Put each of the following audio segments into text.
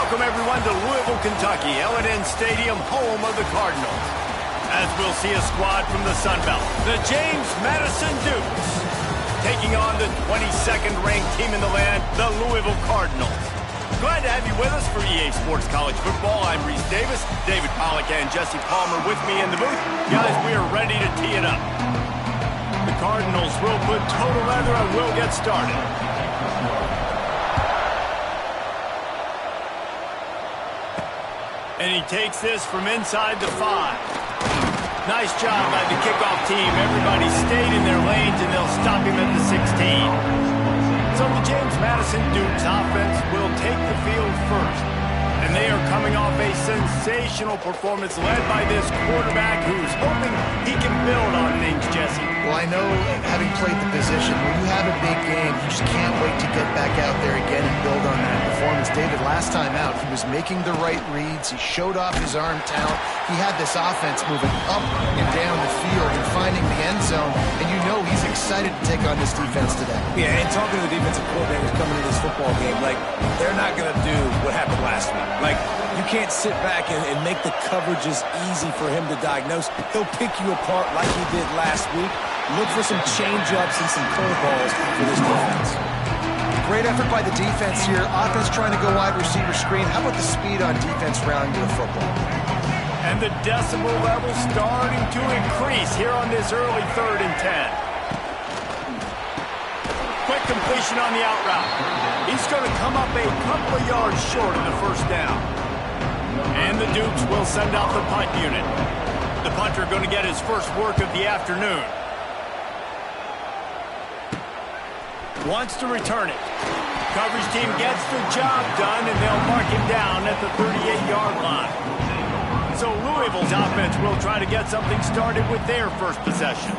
Welcome, everyone, to Louisville, Kentucky, L&N Stadium, home of the Cardinals. As we'll see a squad from the Sun Belt, the James Madison Dukes, taking on the 22nd ranked team in the land, the Louisville Cardinals. Glad to have you with us for EA Sports College Football. I'm Reese Davis, David Pollack and Jesse Palmer with me in the booth. Guys, we are ready to tee it up. The Cardinals will put total leather and we'll get started. And he takes this from inside the 5. Nice job by the kickoff team. Everybody stayed in their lanes, and they'll stop him at the 16. So the James Madison Dukes offense will take the field first. And they are coming off a sensational performance led by this quarterback who's hoping he can build on things, Jesse. Well, I know, having played the position, when you have a big game, you just can't wait to get back out there again and build on that performance. David, last time out, he was making the right reads. He showed off his arm talent. He had this offense moving up and down the field and finding the end zone. And you know he's excited to take on this defense today. Yeah, and talking to the defensive coordinators coming into this football game, like, they're not going to do what happened last week. Like, you can't sit back and make the coverages easy for him to diagnose. He'll pick you apart like he did last week. Look for some change-ups and some curveballs for this defense. Great effort by the defense here. Offense trying to go wide receiver screen. How about the speed on defense rounding the football? And the decibel level starting to increase here on this early 3rd and 10. Quick completion on the out route. He's going to come up a couple of yards short of the first down. And the Dukes will send out the punt unit. The punter going to get his first work of the afternoon. Wants to return it. Coverage team gets the job done, and they'll mark him down at the 38-yard line. So Louisville's offense will try to get something started with their first possession.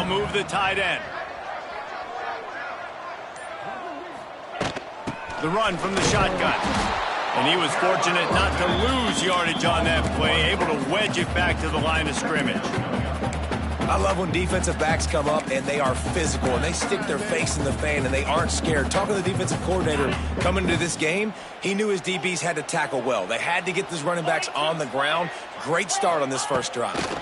Move the tight end. The run from the shotgun. And he was fortunate not to lose yardage on that play, able to wedge it back to the line of scrimmage. I love when defensive backs come up and they are physical and they stick their face in the fan and they aren't scared. Talking to the defensive coordinator coming into this game, he knew his DBs had to tackle well. They had to get these running backs on the ground. Great start on this first drive.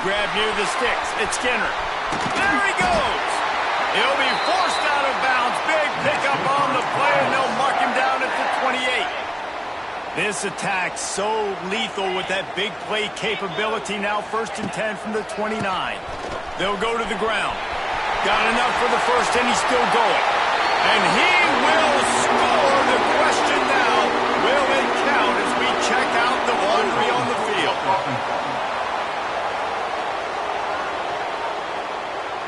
Grab near the sticks. It's Skinner. There he goes. He'll be forced out of bounds. Big pickup on the play, and they'll mark him down at the 28. This attack so lethal with that big play capability. Now 1st and 10 from the 29. They'll go to the ground. Got enough for the first, and he's still going. And he will score. The question now, will it count as we check out the laundry on the field?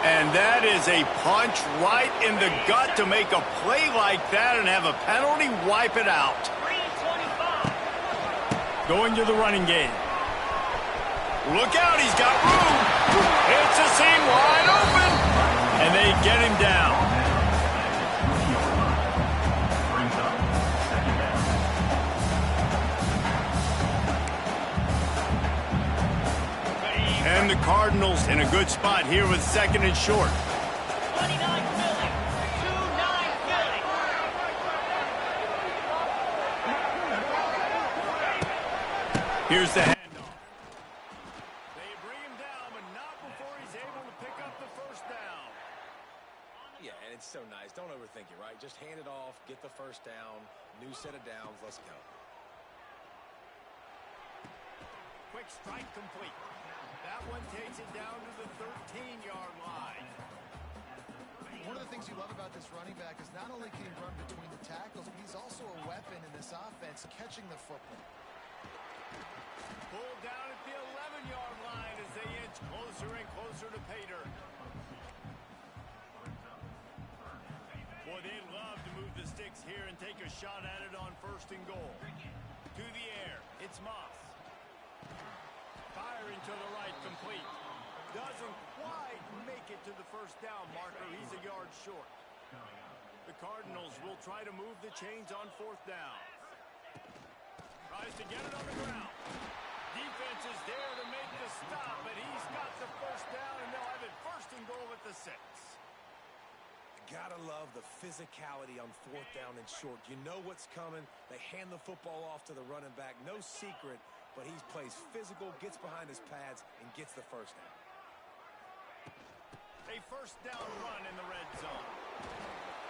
And that is a punch right in the gut to make a play like that and have a penalty wipe it out. Going to the running game. Look out, he's got room. It's a seam wide open. And they get him down. And the Cardinals in a good spot here with 2nd and short. 29 Philly. 2-9 Philly. Here's the handoff. They bring him down, but not before he's able to pick up the first down. Yeah, and it's so nice. Don't overthink it, right? Just hand it off, get the first down, new set of downs, let's go. Quick strike complete. That one takes it down to the 13-yard line. One of the things you love about this running back is not only can he run between the tackles, but he's also a weapon in this offense catching the football. Pulled down at the 11-yard line as they inch closer and closer to pay dirt. Boy, they'd love to move the sticks here and take a shot at it on 1st and goal. To the air, it's Moss. Firing to the right, complete. Doesn't quite make it to the first down marker. He's a yard short. The Cardinals will try to move the chains on 4th down. Tries to get it on the ground. Defense is there to make the stop, but he's got the first down, and they'll have it 1st and goal at the 6. Gotta love the physicality on 4th down and short. You know what's coming. They hand the football off to the running back. No secret, but he plays physical, gets behind his pads, and gets the first down. A first down run in the red zone.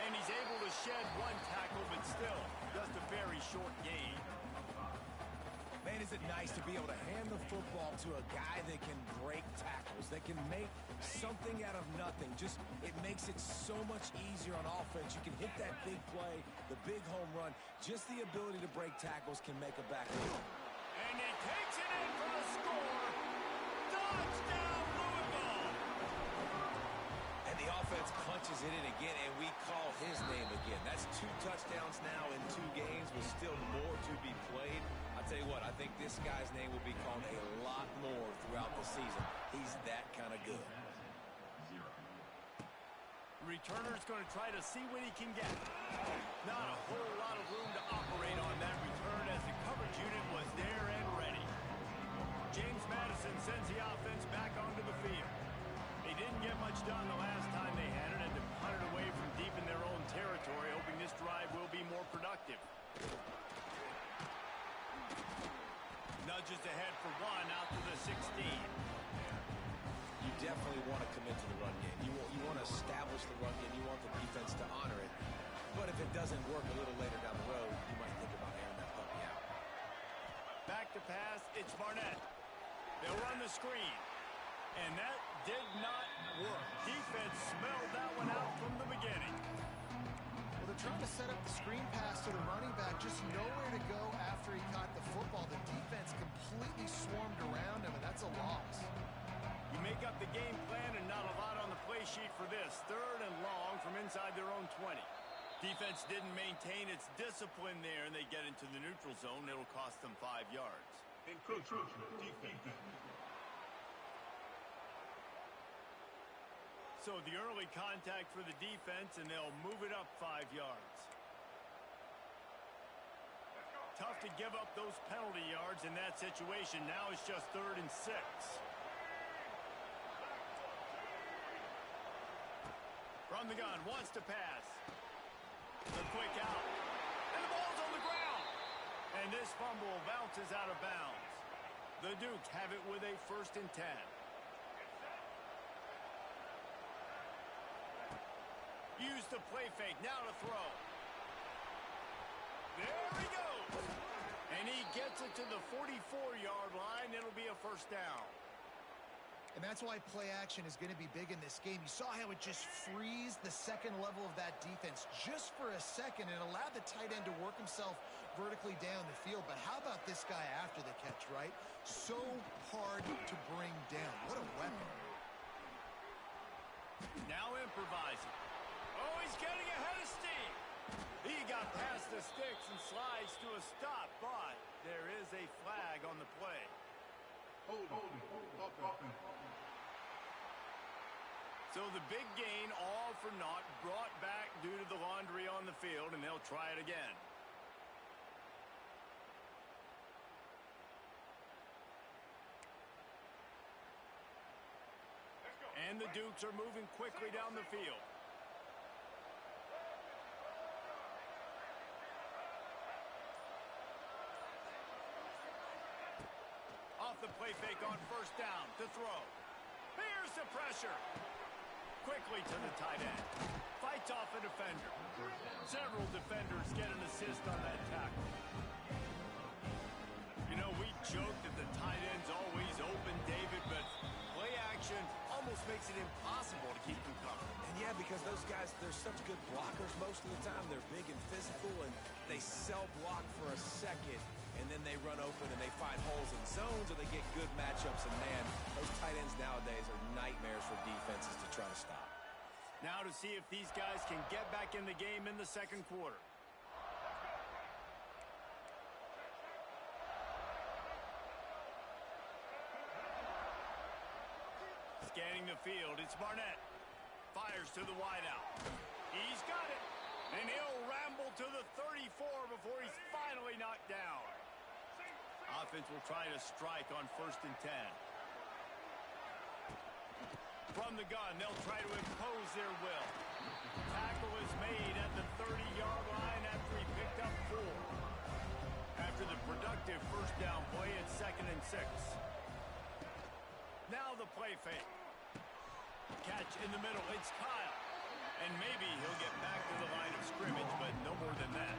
And he's able to shed 1 tackle, but still just a very short gain. Man, is it nice to be able to hand the football to a guy that can break tackles, that can make something out of nothing. Just, it makes it so much easier on offense. You can hit that big play, the big home run. Just the ability to break tackles can make a back look. And he takes it in for the score. Touchdown, Louisville. And the offense punches it in again, and we call his name again. That's 2 touchdowns now in 2 games with still more to be played. I'll tell you what, I think this guy's name will be called a lot more throughout the season. He's that kind of good. Returner's going to try to see what he can get. Not a whole lot of room to operate on that return as the coverage unit was there and ready. James Madison sends the offense back onto the field. They didn't get much done the last time they had it, and to punt it away from deep in their own territory, hoping this drive will be more productive. Nudges ahead for 1 out to the 16. You definitely want to commit to the run game. You want to establish the run game. You want the defense to honor it. But if it doesn't work a little later down the road, you might think about airing that puppy out. Back to pass, it's Barnett. They'll run the screen. And that did not work. Defense smelled that one out from the beginning. Well, they're trying to set up the screen pass to the running back, just nowhere to go after he caught the football. The defense completely swarmed around him, and that's a loss. You make up the game plan and not a lot on the play sheet for this. 3rd and long from inside their own 20. Defense didn't maintain its discipline there, and they get into the neutral zone. It'll cost them 5 yards. So the early contact for the defense, and they'll move it up 5 yards. Tough to give up those penalty yards in that situation. Now it's just 3rd and 6. From the gun, wants to pass. The quick out. And the ball's on the ground. And this fumble bounces out of bounds. The Dukes have it with a 1st and 10. Use the play fake, now to throw. There he goes. And he gets it to the 44-yard line. It'll be a 1st down. And that's why play action is going to be big in this game. You saw how it just freezed the second level of that defense just for a second and allowed the tight end to work himself vertically down the field. But how about this guy after the catch, right? So hard to bring down. What a weapon. Now improvising. Oh, he's getting ahead of steam. He got past the sticks and slides to a stop, but there is a flag on the play. So the big gain, all for naught, brought back due to the laundry on the field, and they'll try it again. And the Dukes are moving quickly down the field. Off the play fake on first down to throw. Here's the pressure. Quickly to the tight end. Fights off a defender. Several defenders get an assist on that tackle. You know, we joked that the tight end's always open, David, but play action almost makes it impossible to keep them covered. And yeah, because those guys, they're such good blockers most of the time. They're big and physical, and they sell block for a second, and then they run open and they find holes in zones, or they get good matchups. And man, those tight ends nowadays are nightmares for defenses to try to stop. Now to see if these guys can get back in the game in the second quarter. Scanning the field, it's Barnett. Fires to the wideout. He's got it. And he'll ramble to the 34 before he's finally knocked down. Offense will try to strike on 1st and 10. From the gun, they'll try to impose their will. Tackle is made at the 30-yard line after he picked up 4. After the productive first down play, it's 2nd and 6. Now the play fake. Catch in the middle, it's Kyle. And maybe he'll get back to the line of scrimmage, but no more than that.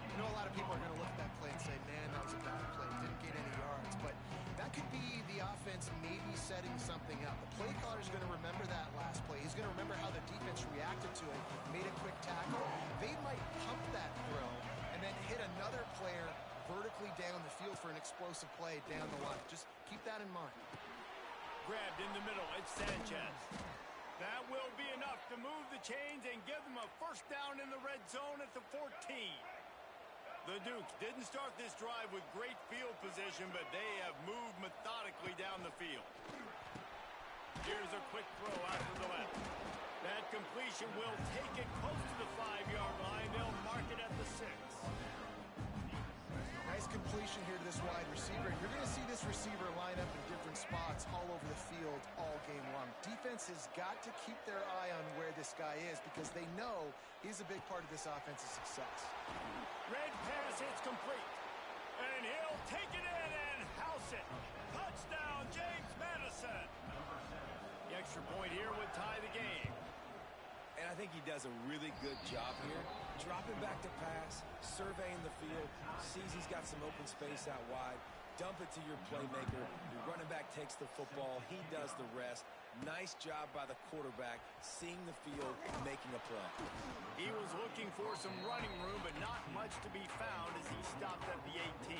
You know, a lot of people are going to look at that play and say, man, that was a bad play. Didn't get any yards. But that could be the offense maybe setting something up. The play caller is going to remember that last play. He's going to remember how the defense reacted to it, made a quick tackle. They might pump that throw and then hit another player vertically down the field for an explosive play down the line. Just keep that in mind. Grabbed in the middle, it's Sanchez. That will be enough to move the chains and give them a first down in the red zone at the 14. The Dukes didn't start this drive with great field position, but they have moved methodically down the field. Here's a quick throw out to the left. That completion will take it close to the 5-yard line. They'll mark it at the 6. Nice completion here to this wide receiver. You're going to see this receiver line up in different spots all over the field all game long. Defense has got to keep their eye on where this guy is because they know he's a big part of this offense's success. Red pass hits complete. And he'll take it in and house it. Touchdown, James Madison. The extra point here would tie the game. And I think he does a really good job here. Dropping back to pass, surveying the field, sees he's got some open space out wide, dump it to your playmaker. Your running back takes the football. He does the rest. Nice job by the quarterback, seeing the field, making a play. He was looking for some running room, but not much to be found as he stopped at the 18.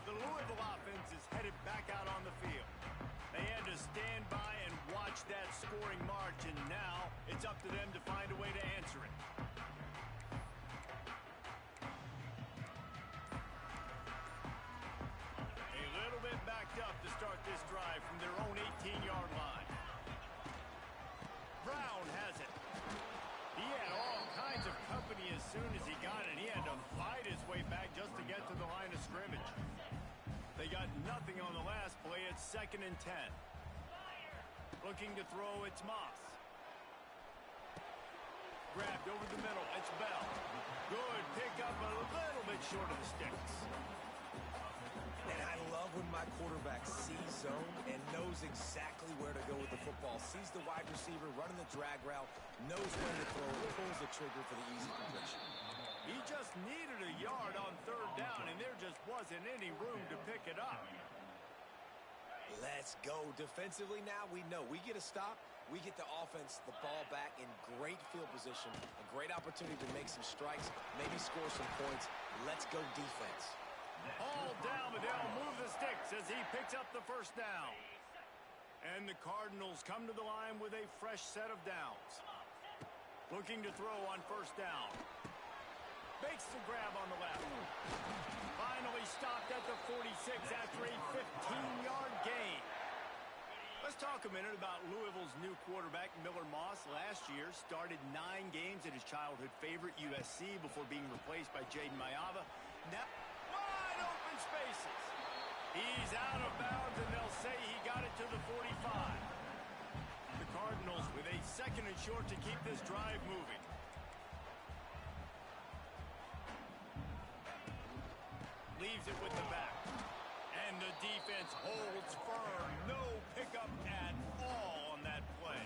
The Louisville offense is headed back out on the field. They had to stand by and watch that scoring march, and now it's up to them to find a way to answer it. A little bit backed up to start this drive from their own 18-yard line. Brown has it. He had all kinds of company as soon as he got it. He had to fight his way back just to get to the line of scrimmage. They got nothing on the last play. It's 2nd and 10. Looking to throw, it's Moss. Grabbed over the middle, it's Bell. Good pickup, a little bit short of the sticks. And I love when my quarterback sees zone and knows exactly where to go with the football. Sees the wide receiver running the drag route, knows when to throw, and pulls the trigger for the easy completion. He just needed a yard on 3rd down, and there just wasn't any room to pick it up. Let's go. Defensively now, we know we get a stop. We get the offense the ball back in great field position. A great opportunity to make some strikes, maybe score some points. Let's go defense. All down, but they'll move the sticks as he picks up the first down. And the Cardinals come to the line with a fresh set of downs. Looking to throw on 1st down. Makes the grab on the left. Finally stopped at the 46 after a talk a minute about Louisville's new quarterback, Miller Moss. Last year, started 9 games at his childhood favorite, USC, before being replaced by Jaden Mayava. Now, wide open spaces. He's out of bounds, and they'll say he got it to the 45. The Cardinals with a 2nd and short to keep this drive moving. Leaves it with the back. And the defense holds firm. No pickup at all on that play.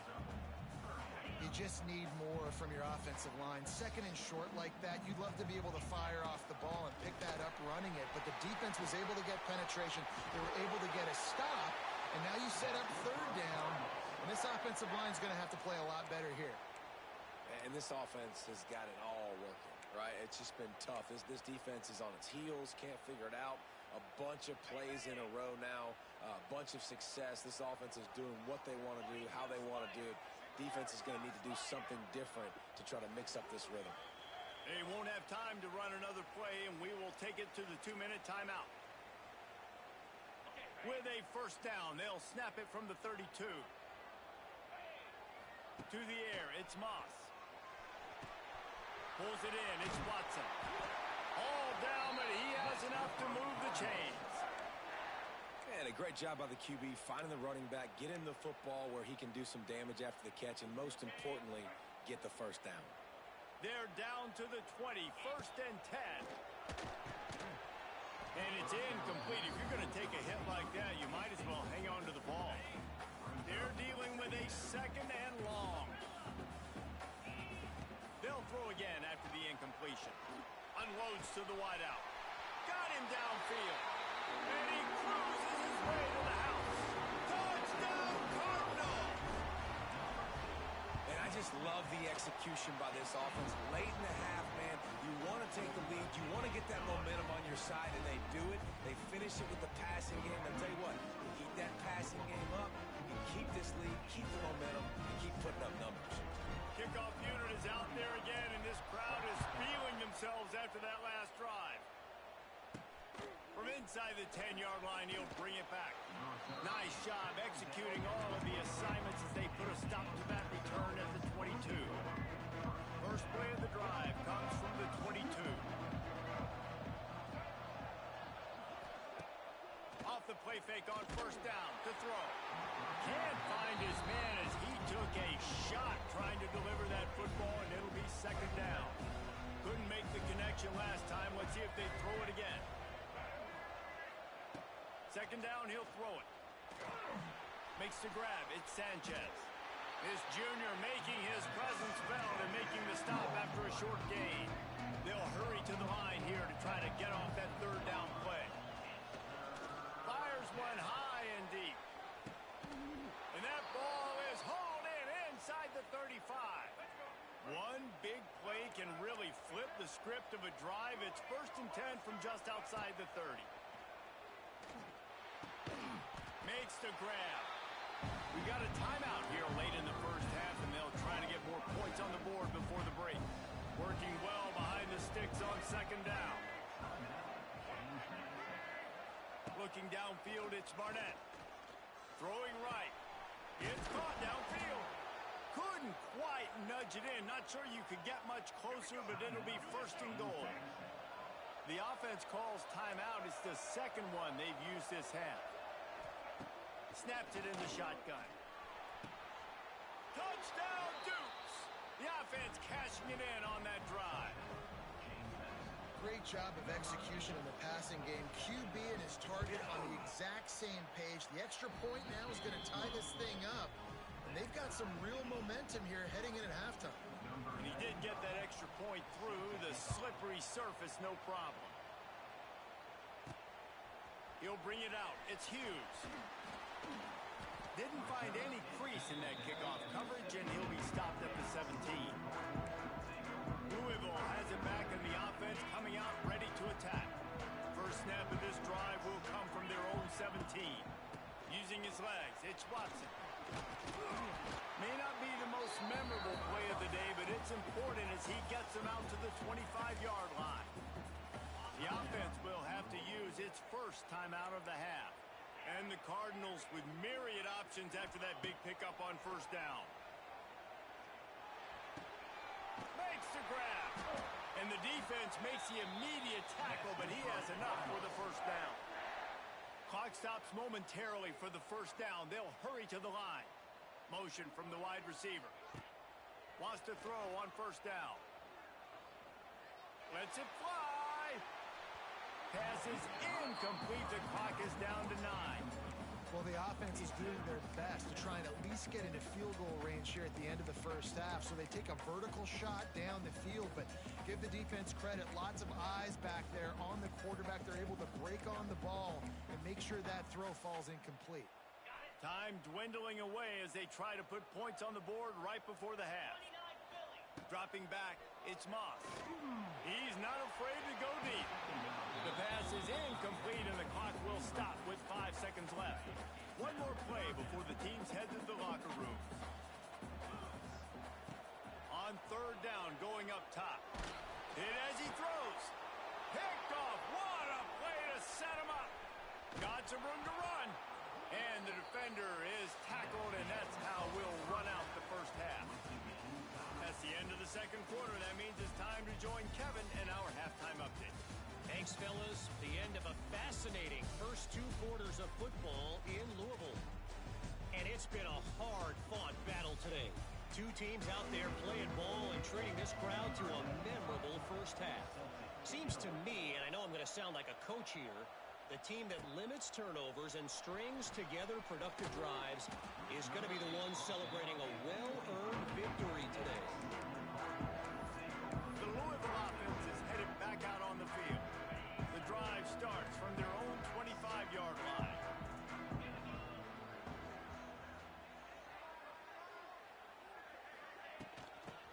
You just need more from your offensive line. 2nd and short like that, you'd love to be able to fire off the ball and pick that up running it. But the defense was able to get penetration. They were able to get a stop. And now you set up 3rd down. And this offensive line is going to have to play a lot better here. And this offense has got it all working, right? It's just been tough. This defense is on its heels, can't figure it out. A bunch of plays in a row now, a bunch of success. This offense is doing what they want to do, how they want to do it. Defense is going to need to do something different to try to mix up this rhythm. They won't have time to run another play, and we will take it to the 2-minute timeout. With a 1st down, they'll snap it from the 32. To the air, it's Moss. Pulls it in, it's Watson. All down, but he has enough to move the chains. And a great job by the QB, finding the running back, get him the football where he can do some damage after the catch, and most importantly, get the 1st down. They're down to the 20, 1st and 10. And it's incomplete. If you're going to take a hit like that, you might as well hang on to the ball. They're dealing with a 2nd and long. They'll throw again after the incompletion. Unloads to the wideout. Got him downfield. And he cruises his way to the house. Touchdown, Cardinals! And I just love the execution by this offense. Late in the half, man, you want to take the lead. You want to get that momentum on your side, and they do it. They finish it with the passing game. I'll tell you what, you keep that passing game up, you keep this lead, keep the momentum, and keep putting up numbers. Kickoff unit is out there again, and this crowd is feeling themselves after that last drive. From inside the 10-yard line, he'll bring it back. Nice job executing all of the assignments as they put a stop to that return at the 22. First play of the drive comes from the 22. Off the play fake on 1st down to throw. Can't find his man as he took a shot trying to deliver that football, and it'll be 2nd down. Couldn't make the connection last time. Let's see if they throw it again. 2nd down, he'll throw it. Makes the grab. It's Sanchez. This junior making his presence felt and making the stop after a short gain. They'll hurry to the line here to try to get off that 3rd down play. Fires one high and deep. And that ball is hauled in inside the 35. One big play can really flip the script of a drive. It's 1st and 10 from just outside the 30. Makes the grab. We got a timeout here late in the 1st half, and they'll try to get more points on the board before the break. Working well behind the sticks on 2nd down. Looking downfield, it's Barnett. Throwing right. It's caught downfield. Couldn't quite nudge it in. Not sure you could get much closer, but it'll be 1st and goal. The offense calls timeout. It's the 2nd one they've used this half. Snaps it in the shotgun. Touchdown, Dukes! The offense cashing it in on that drive. Great job of execution in the passing game. QB and his target on the exact same page. The extra point now is going to tie this thing up. And they've got some real momentum here heading in at halftime. And he did get that extra point through the slippery surface, no problem. He'll bring it out. It's Hughes. Didn't find any crease in that kickoff coverage, and he'll be stopped at the 17. Louisville has it back, and the offense coming out ready to attack. First snap of this drive will come from their own 17. Using his legs, it's Watson. May not be the most memorable play of the day, but it's important as he gets them out to the 25-yard line. The offense will have to use its first timeout of the half. And the Cardinals with myriad options after that big pickup on first down. Makes the grab. And the defense makes the immediate tackle, but he has enough for the first down. Clock stops momentarily for the first down. They'll hurry to the line. Motion from the wide receiver. Wants to throw on first down. Lets it fly. Pass is incomplete. The clock is down to 9. Well, the offense is doing their best to try and at least get into field goal range here at the end of the first half. So they take a vertical shot down the field, but give the defense credit. Lots of eyes back there on the quarterback. They're able to break on the ball and make sure that throw falls incomplete. Time dwindling away as they try to put points on the board right before the half. Dropping back, it's Moss. He's not afraid to go deep. The pass is incomplete, and the clock will stop with 5 seconds left. One more play before the teams head to the locker room. On third down, going up top. Hit as he throws. Picked off. What a play to set him up. Got some room to run. And the defender is tackled, and that's how we'll run out the first half. That's the end of the second quarter. That means it's time to join Kevin in our halftime update. Thanks, fellas. The end of a fascinating first 2 quarters of football in Louisville. And it's been a hard-fought battle today. 2 teams out there playing ball and treating this crowd to a memorable first half. Seems to me, and I know I'm going to sound like a coach here, the team that limits turnovers and strings together productive drives is going to be the one celebrating a well-earned victory today. The Louisville offense is headed back out on the field. The drive starts from their own 25-yard line.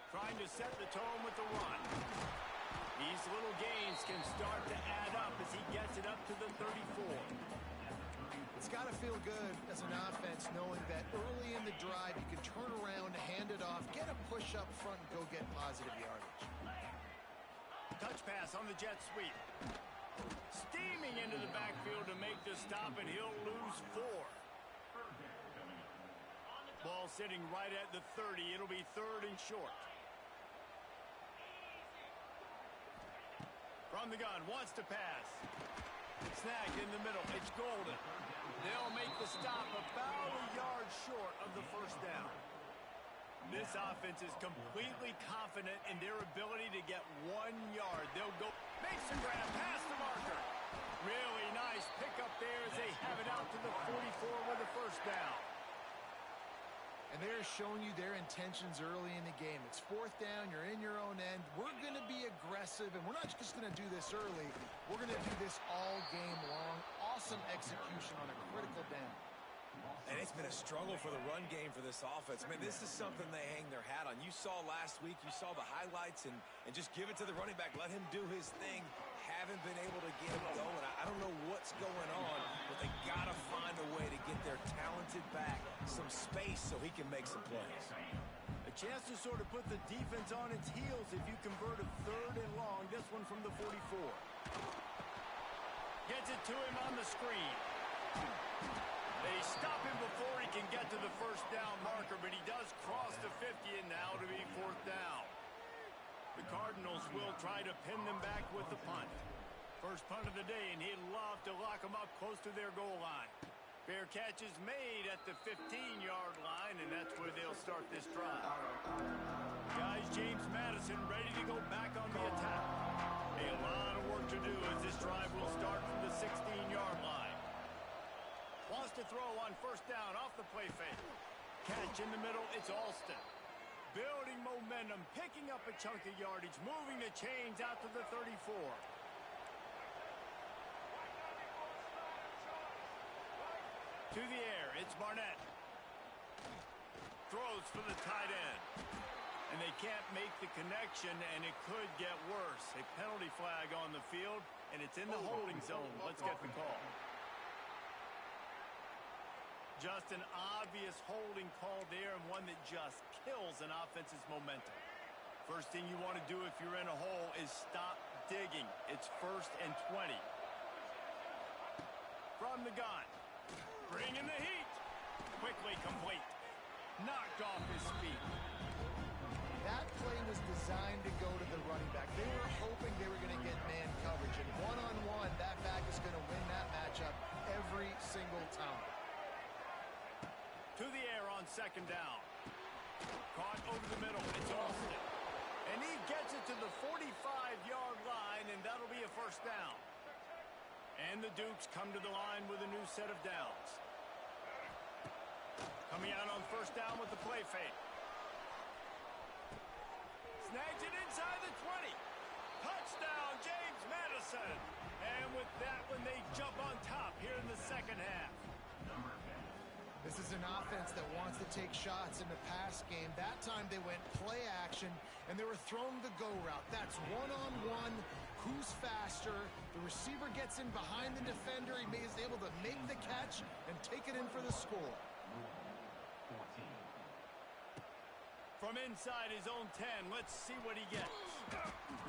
Trying to set the tone with the run. These little gains can start to add up as he gets it up to the 34. It's got to feel good as an offense knowing that early in the drive you can turn around, hand it off, get a push up front, and go get positive yardage. Touch pass on the jet sweep. Steaming into the backfield to make the stop, and he'll lose 4. Ball sitting right at the 30. It'll be 3rd and short. From the gun, wants to pass. Snagged in the middle. It's Golden. They'll make the stop about a yard short of the first down. This offense is completely confident in their ability to get 1 yard. They'll go. Makes the grab past the marker. Really nice pickup there as they have it out to the 44 with the first down. And they're showing you their intentions early in the game. It's 4th down. You're in your own end. We're going to be aggressive, and we're not just going to do this early. We're going to do this all game long. Awesome execution on a critical down. And it's been a struggle for the run game for this offense. I mean, this is something they hang their hat on. You saw last week, you saw the highlights, and just give it to the running back. Let him do his thing. Haven't been able to get him going. I don't know what's going on, but they got to find a way to get their talented back some space so he can make some plays. A chance to sort of put the defense on its heels if you convert a 3rd and long. This one from the 44. Gets it to him on the screen. They stop him before he can get to the first down marker, but he does cross the 50, and now to be 4th down. The Cardinals will try to pin them back with the punt. First punt of the day, and he'd love to lock them up close to their goal line. Fair catch is made at the 15-yard line, and that's where they'll start this drive. Guys, James Madison ready to go back on the attack. A lot of work to do as this drive will start from the 16-yard line. Wants to throw on first down off the play fake. Catch in the middle, it's Alston. Building momentum, picking up a chunk of yardage, moving the chains out to the 34. To the air, it's Barnett. Throws for the tight end. And they can't make the connection, and it could get worse. A penalty flag on the field, and it's in the holding zone. Let's get the call. Just an obvious holding call there, and one that just kills an offense's momentum. First thing you want to do if you're in a hole is stop digging. It's 1st and 20. From the gun. Bringing the heat. Quickly complete. Knocked off his feet. That play was designed to go to the running back. They were hoping they were going to get man coverage. And one-on-one, that back is going to win that matchup every single time. To the air on second down. Caught over the middle. It's Austin. And he gets it to the 45-yard line, and that'll be a first down. And the Dukes come to the line with a new set of downs. Coming out on first down with the play fake. Snags it inside the 20. Touchdown, James Madison. And with that one, they jump on top here in the second half. This is an offense that wants to take shots in the pass game. That time they went play action, and they were throwing the go route. That's one-on-one. Who's faster? The receiver gets in behind the defender. He is able to make the catch and take it in for the score. From inside his own 10, let's see what he gets.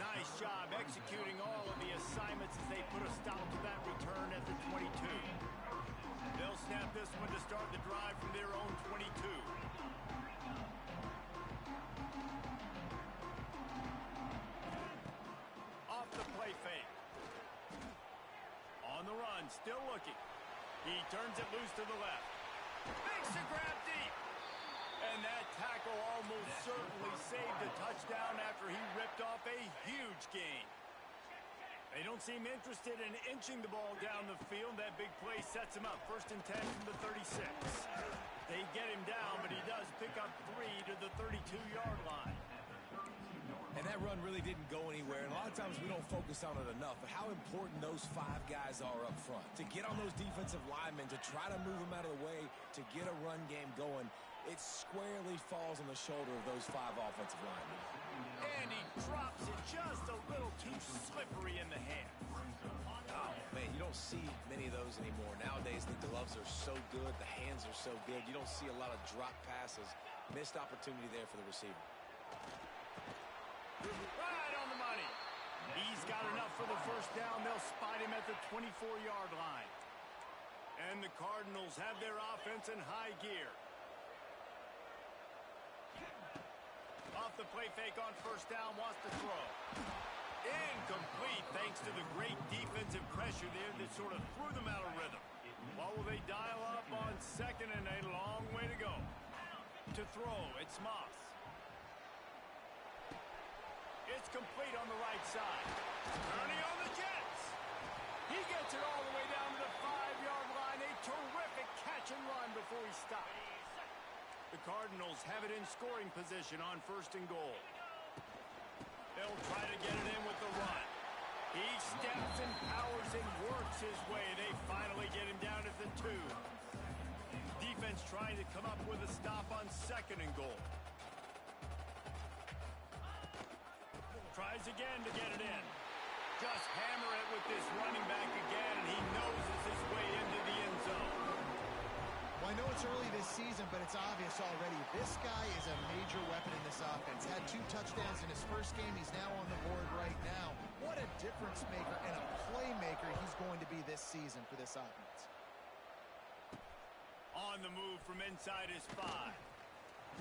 Nice job executing all of the assignments as they put a stop to that return at the 22. They'll snap this one to start the drive from their own 22. Off the play fake. On the run, still looking. He turns it loose to the left. Makes the grab deep. And that tackle almost certainly saved a touchdown after he ripped off a huge gain. They don't seem interested in inching the ball down the field. That big play sets him up. 1st and 10 from the 36. They get him down, but he does pick up 3 to the 32-yard line. And that run really didn't go anywhere. And a lot of times we don't focus on it enough. But how important those 5 guys are up front. To get on those defensive linemen, to try to move them out of the way, to get a run game going, it squarely falls on the shoulder of those 5 offensive linemen. And he drops it just a little too slippery in the hand. Oh, man, you don't see many of those anymore. Nowadays, the gloves are so good. The hands are so good. You don't see a lot of drop passes. Missed opportunity there for the receiver. Right on the money. He's got enough for the first down. They'll spot him at the 24-yard line. And the Cardinals have their offense in high gear. Off the play fake on first down, wants to throw. Incomplete thanks to the great defensive pressure there that sort of threw them out of rhythm. What will they dial up on second and a long way to go? To throw, it's Moss. It's complete on the right side. Turning on the Jets. He gets it all the way down to the 5-yard line. A terrific catch and run before he stops. The Cardinals have it in scoring position on 1st and goal. They'll try to get it in with the run. He steps and powers and works his way. They finally get him down at the 2. Defense trying to come up with a stop on 2nd and goal. Tries again to get it in. Just hammer it with this running back again, and he noses his way into the end zone. Well, I know it's early this season, but it's obvious already. This guy is a major weapon in this offense. Had 2 touchdowns in his first game. He's now on the board right now. What a difference maker and a playmaker he's going to be this season for this offense. On the move from inside his 5.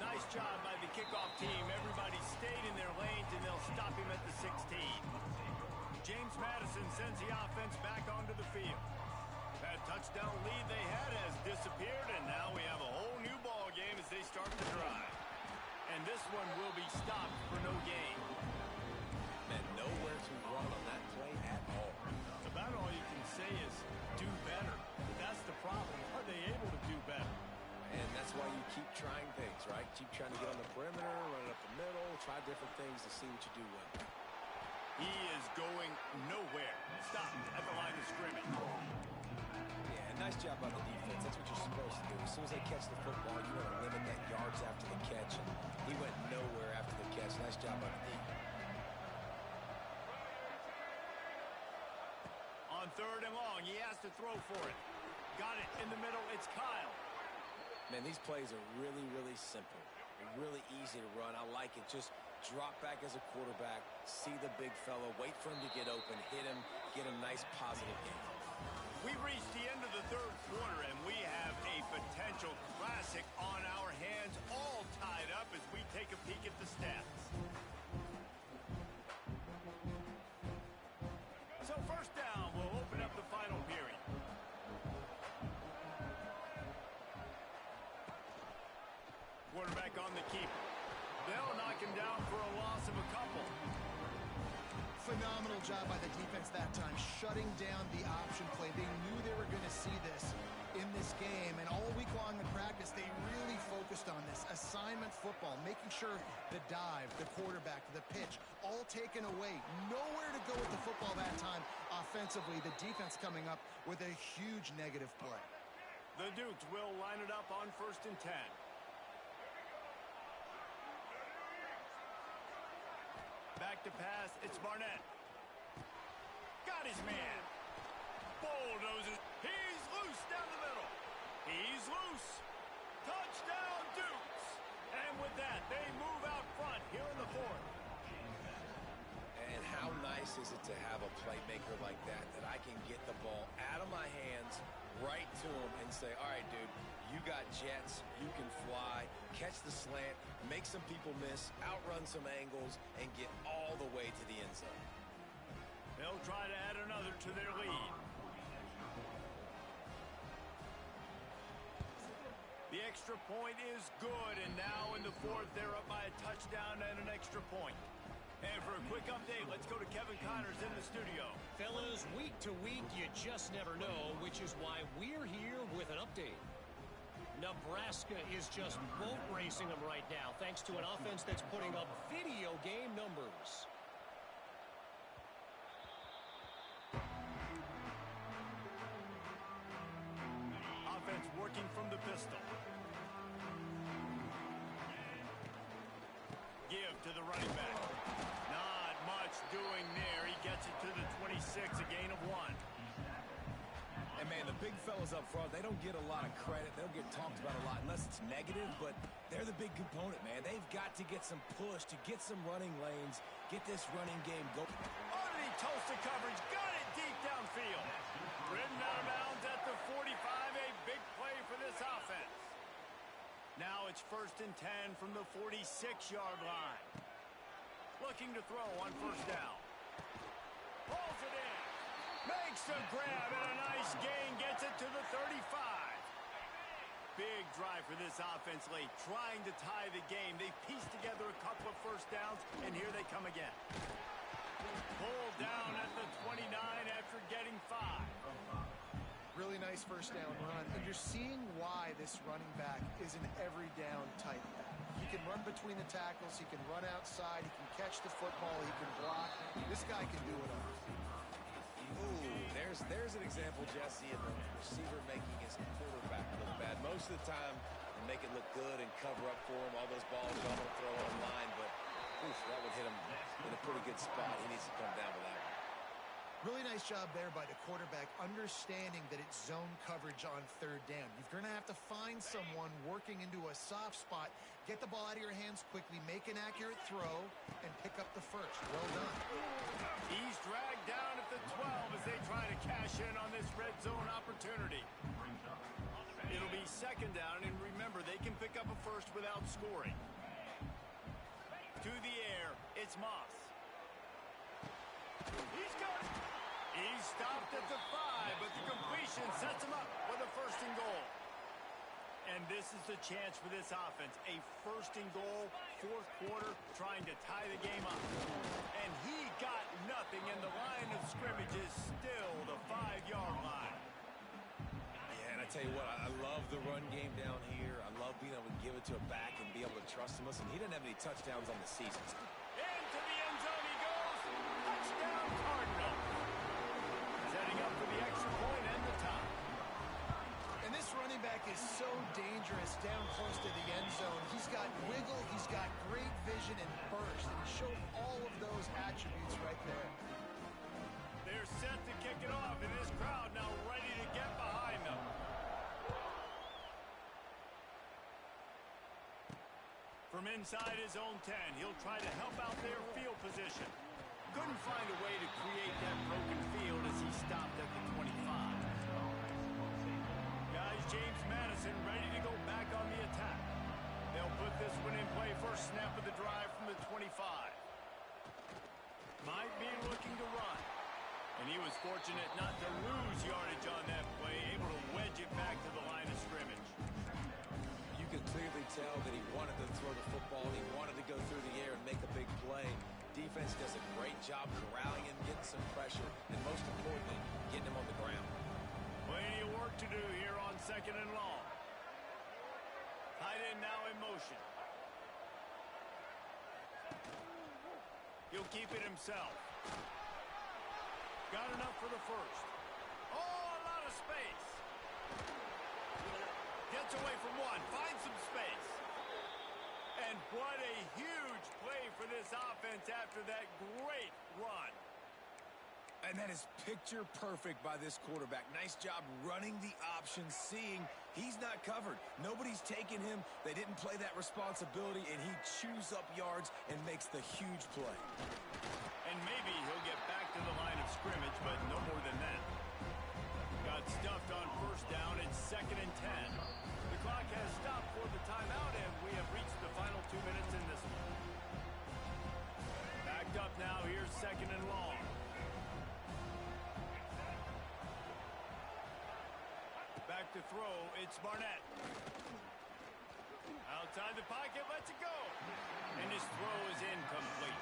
Nice job by the kickoff team. Everybody stayed in their lanes, and they'll stop him at the 16. James Madison sends the offense back onto the field. That touchdown lead they had has disappeared, and now we have a whole new ball game as they start the drive. And this one will be stopped for no gain. And nowhere to run on that play at all. About all you can say is do better. But that's the problem. Are they able to do better? And that's why you keep trying things, right? Keep trying to get on the perimeter, run it up the middle, try different things to see what you do well. He is going nowhere. Stopped at the line of scrimmage. Yeah, nice job by the defense. That's what you're supposed to do. As soon as they catch the football, you want to limit that yards after the catch. And he went nowhere after the catch. Nice job by the defense. On 3rd and long, he has to throw for it. Got it in the middle. It's Kyle. Man, these plays are really, really simple. They're really easy to run. I like it. Just drop back as a quarterback, see the big fellow, wait for him to get open, hit him, get a nice positive game. We've reached the end of the third quarter, and we have a potential classic on our hands, all tied up as we take a peek at the stats. So first down, we'll open up the final period. Quarterback on the keeper. They'll knock him down for a loss of a couple. Phenomenal job by the defense that time, shutting down the option play. They knew they were going to see this in this game, and all week long in practice, they really focused on this. Assignment football, making sure the dive, the quarterback, the pitch, all taken away. Nowhere to go with the football that time offensively. The defense coming up with a huge negative play. The Dukes will line it up on 1st and 10. Back to pass, it's Barnett. Got his man. Bulldozes. He's loose down the middle. He's loose. Touchdown, Dukes. And with that, they move out front here in the 4th. And how nice is it to have a playmaker like that I can get the ball out of my hands right to him and say, all right, dude, you got jets, you can fly, catch the slant, make some people miss, outrun some angles, and get all the way to the end zone. They'll try to add another to their lead. The extra point is good, and now in the 4th, they're up by a touchdown and an extra point. And for a quick update, let's go to Kevin Connors in the studio. Fellas, week to week, you just never know, which is why we're here with an update. Nebraska is just boat racing them right now, thanks to an offense that's putting up video game numbers. Offense working from the pistol. Give to the running back. Not much doing there. He gets it to the 26, a gain of 1. And, man, the big fellas up front, they don't get a lot of credit. They'll get talked about a lot unless it's negative, but they're the big component, man. They've got to get some push to get some running lanes, get this running game going. Underneath toasted coverage, got it deep downfield. Ridden out of bounds at the 45, a big play for this offense. Now it's 1st and 10 from the 46-yard line. Looking to throw on 1st down. Pulls it in. Makes a grab and a nice gain. Gets it to the 35. Big drive for this offense late. Trying to tie the game. They pieced together a couple of 1st downs, and here they come again. Pulled down at the 29 after getting 5. Really nice 1st down run, and you're seeing why this running back is an every down type back. He can run between the tackles, he can run outside, he can catch the football, he can block. This guy can do it all. Ooh, there's an example, Jesse, of the receiver making his quarterback look bad. Most of the time, they make it look good and cover up for him. All those balls y'all don't throw online, but oof, that would hit him in a pretty good spot. He needs to come down with that one. Really nice job there by the quarterback, understanding that it's zone coverage on 3rd down. You're going to have to find someone working into a soft spot, get the ball out of your hands quickly, make an accurate throw, and pick up the 1st. Well done. He's dragged down at the 12 as they try to cash in on this red zone opportunity. It'll be 2nd down, and remember, they can pick up a 1st without scoring. To the air, it's Moss. He's got it. He's stopped at the 5, but the completion sets him up with a 1st and goal. And this is the chance for this offense. A 1st and goal, 4th quarter, trying to tie the game up. And he got nothing, and the line of scrimmage is still the 5-yard line. Yeah, and I tell you what, I love the run game down here. I love being able to give it to a back and be able to trust him. Listen, he didn't have any touchdowns on the season. Into the end zone he goes. Touchdown, Cardinal. Setting up for the extra point and the tie. And this running back is so dangerous down close to the end zone. He's got wiggle, he's got great vision and burst, and he showed all of those attributes right there. They're set to kick it off, and this crowd now ready to get behind them. From inside his own 10, he'll try to help out their field position. Couldn't find a way to create that broken field as he stopped at the 25. put this one in play. First snap of the drive from the 25. Might be looking to run. And he was fortunate not to lose yardage on that play, able to wedge it back to the line of scrimmage. You could clearly tell that he wanted to throw the football. He wanted to go through the air and make a big play. Defense does a great job corralling him, getting some pressure, and most importantly, getting him on the ground. Plenty of work to do here on 2nd and long. Tight end now in motion. He'll keep it himself. Got enough for the first. Oh, a lot of space. Gets away from one. Finds some space. And what a huge play for this offense after that great run. And that is picture perfect by this quarterback. Nice job running the option, seeing he's not covered. Nobody's taking him. They didn't play that responsibility, and he chews up yards and makes the huge play. And maybe he'll get back to the line of scrimmage, but no more than that. Got stuffed on first down. It's 2nd and 10. The clock has stopped for the timeout, and we have reached the final 2 minutes in this one. Backed up now. Here's 2nd and long. Back to throw. It's Barnett. Outside the pocket. Lets it go. And his throw is incomplete.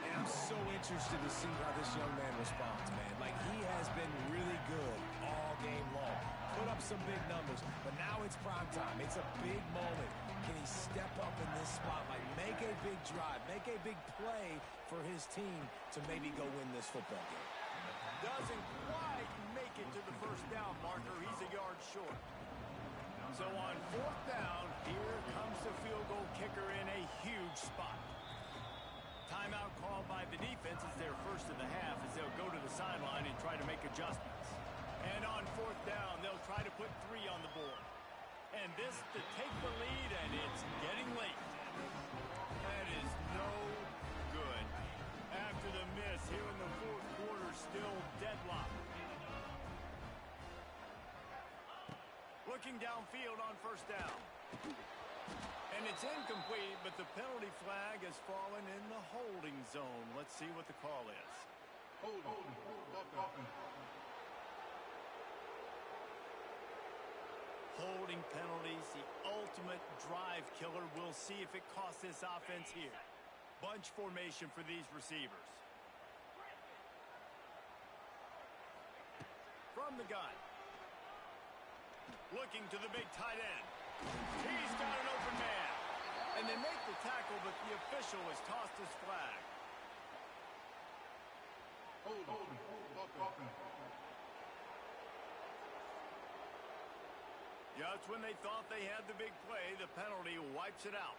And I'm so interested to see how this young man responds, man. Like, he has been really good all game long. Put up some big numbers, but now it's prime time. It's a big moment. Can he step up in this spotlight, make a big drive, make a big play for his team to maybe go win this football game? Doesn't quite make it to the first down marker. He's a yard short. So on 4th down, here comes the field goal kicker in a huge spot. Timeout called by the defense is their first of the half as they'll go to the sideline and try to make adjustments. And on 4th down, they'll try to put 3 on the board. And this to take the lead, and it's getting late. That is no good. After the miss here in the 4th quarter, still deadlocked. Looking downfield on first down. And it's incomplete, but the penalty flag has fallen in the holding zone. Let's see what the call is. Holding penalties, the ultimate drive killer. We'll see if it costs this offense here. Bunch formation for these receivers. From the gun. Looking to the big tight end. He's got an open man. And they make the tackle, but the official has tossed his flag. Just when they thought they had the big play, the penalty wipes it out.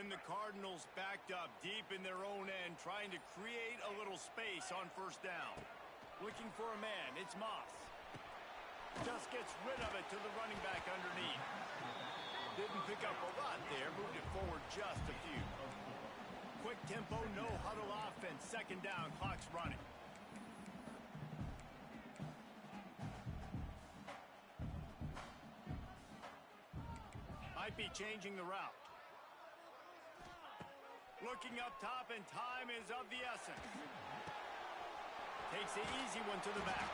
And the Cardinals backed up deep in their own end, trying to create a little space on first down. Looking for a man. It's Moss. Just gets rid of it to the running back underneath. Didn't pick up a lot there. Moved it forward just a few. Quick tempo, no huddle offense. 2nd down, clock's running. Might be changing the route. Looking up top, and time is of the essence. Takes the easy one to the back.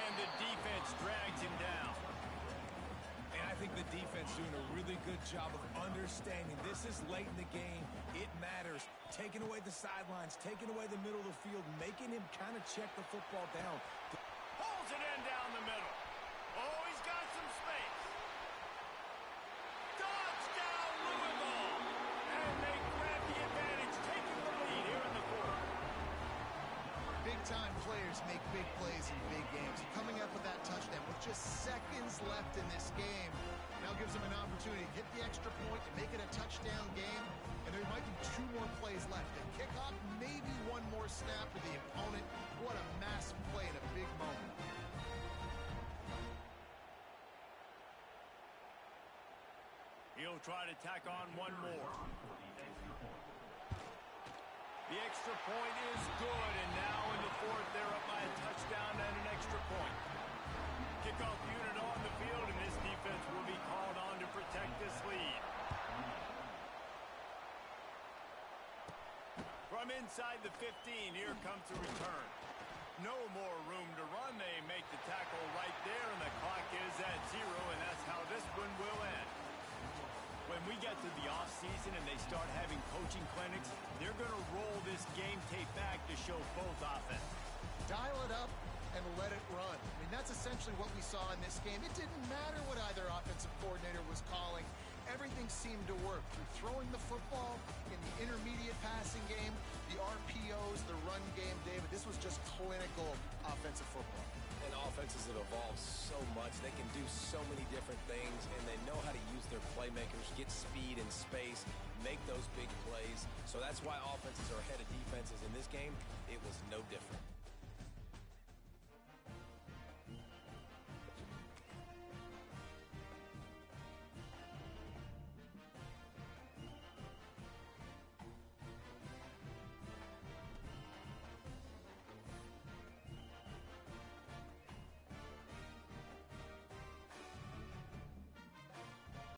And the defense drags him down. And I think the defense doing a really good job of understanding this is late in the game. It matters. Taking away the sidelines, taking away the middle of the field, making him kind of check the football down. Pulls it in down the middle. Oh, he's got some space. Touchdown, Louisville! And they grab the advantage, taking the lead here in the 4th. Big-time players make big plays in big games. Coming up with that touchdown with just seconds left in this game now gives them an opportunity to get the extra point and make it a touchdown game. And there might be 2 more plays left. A kickoff, maybe 1 more snap to the opponent. What a massive play in a big moment. He'll try to tack on 1 more. The extra point is good, and now in the fourth, they're up by a touchdown and an extra point. Kickoff unit on the field, and this defense will be called on to protect this lead. From inside the 15, here comes the return. No more room to run. They make the tackle right there, and the clock is at 0, and that's how this one will end. When we get to the offseason and they start having coaching clinics, they're going to roll this game tape back to show both offenses. Dial it up and let it run. I mean, that's essentially what we saw in this game. It didn't matter what either offensive coordinator was calling. Everything seemed to work through throwing the football in the intermediate passing game, the RPOs, the run game, David. This was just clinical offensive football. And offenses have evolved so much. They can do so many different things, and they know how to use their playmakers, get speed and space, make those big plays. So that's why offenses are ahead of defenses. In this game, it was no different.